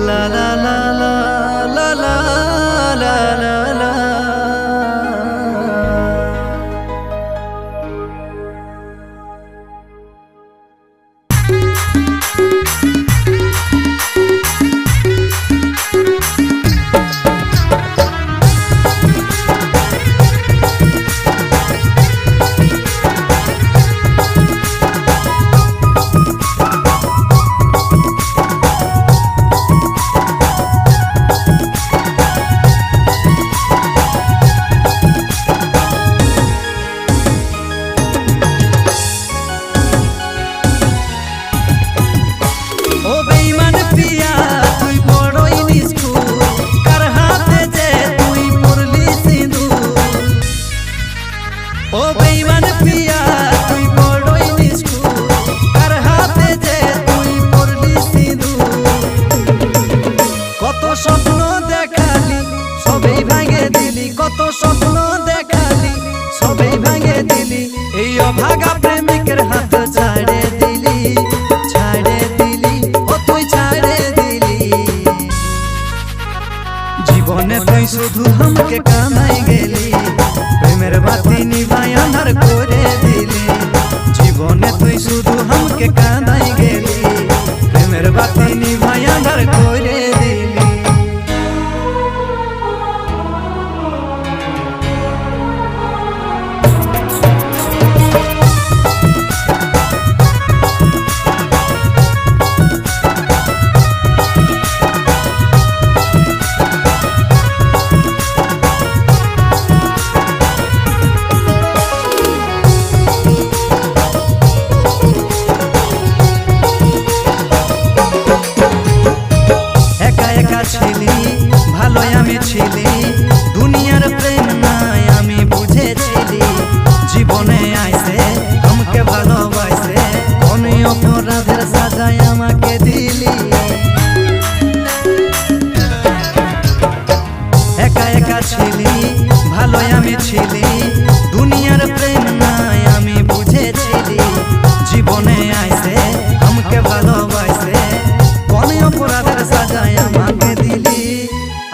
La la la la la la la la la। কত স্বপ্ন দেখালি সবেই ভাঙে দিলি, এই অভাগা প্রেমিকের হাত ছাড়ে দিলি, ছাড়ে দিলি, ও তুই ছাড়ে দিলি। জীবনে তুই শুধু আমাকে কামাই গেলি, প্রেমের বাতি নিভাই আন্ধার করে দিলি। জীবনে তুই শুধু আমাকে কামাই গেলি, প্রেমের বাতি নিভাই আন্ধার করে দিলি। ভালোই আমি ছিলি, দুনিয়ার প্রেম নাই আমি বুঝেছিলি। জীবনে আইসে আমাকে ভালোবাসে, কোন অপরাধের সাজায় আমাকে দিলি। একা একা ছিলি, ভালোই আমি ছিলি, দুনিয়ার প্রেম নাই আমি বুঝেছিলি। জীবনে আইসে আমাকে ভালোবাসে, কোন অপরাধের সাজায় আমাকে দিলি,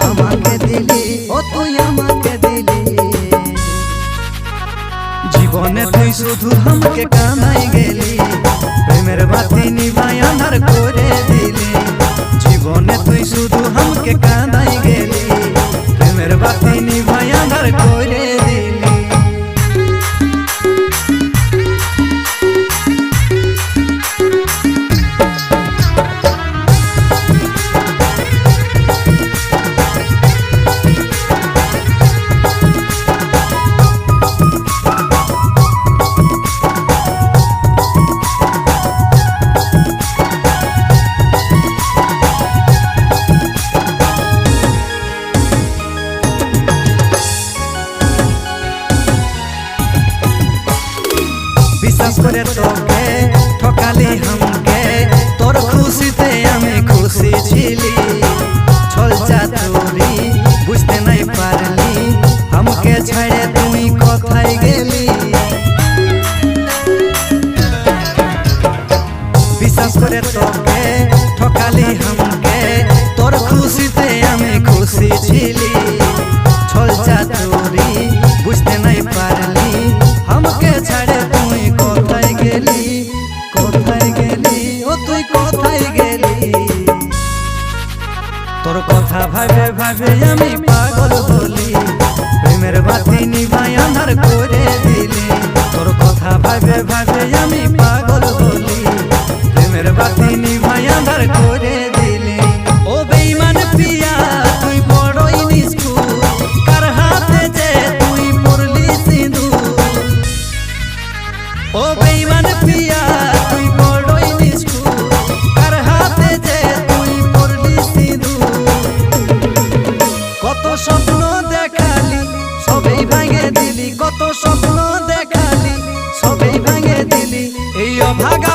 আমাকে দিলি, ও তুই আমাকে দিলি। জীবনে তুই শুধু আমাকে কামাই গেলি, প্রেমের বাতি নিভাই আন্ধার করে দিলি। জীবনে তুই শুধু আমাকে কামাই গেলি, প্রেমের বাতি নিভাই আন্ধার করে দিলি। বিশ্বাস করে তোকে ঠকালি हमके, তোর খুশিতে আমি খুশি ছিলি। ছল চাতুরি বুঝতে নাই পারলি, আমাকে ছেড়ে তুই কোথায় গেলি। বিশ্বাস করে তোকে ঠকালি हमके, তোর খুশিতে আমি খুশি ছিলি। ছল চাতুরি বুঝতে নাই পারলি, আমাকে ছেড়ে তুই কোথায় গেলি, কোথায় গেলি, ও তুই কোথায় গেলি। তোর কথা ভাবে ভাবে আমি পাগল হলি, প্রেমের বাতি নিভাই আন্ধার করে দিলি। তোর কথা ভাবে ভাবে আমি পাগল হলি, প্রেমের বাতি নিভাই আন্ধার করে দিলি। ও বেঈমান পিয়া তুই বড়ই নিষ্ঠুর, কার হাতে যে তুই পড়লি সিঁদুর। ও বেঈমান পিয়া তুই বড়ই নিষ্ঠুর, কার হাতে যে তুই পড়লি সিঁদুর। কত স্বপ্ন দেখালি সবেই ভাঙে দিলি, কত স্বপ্ন দেখালি সবেই ভাঙে দিলি, এই অভাগা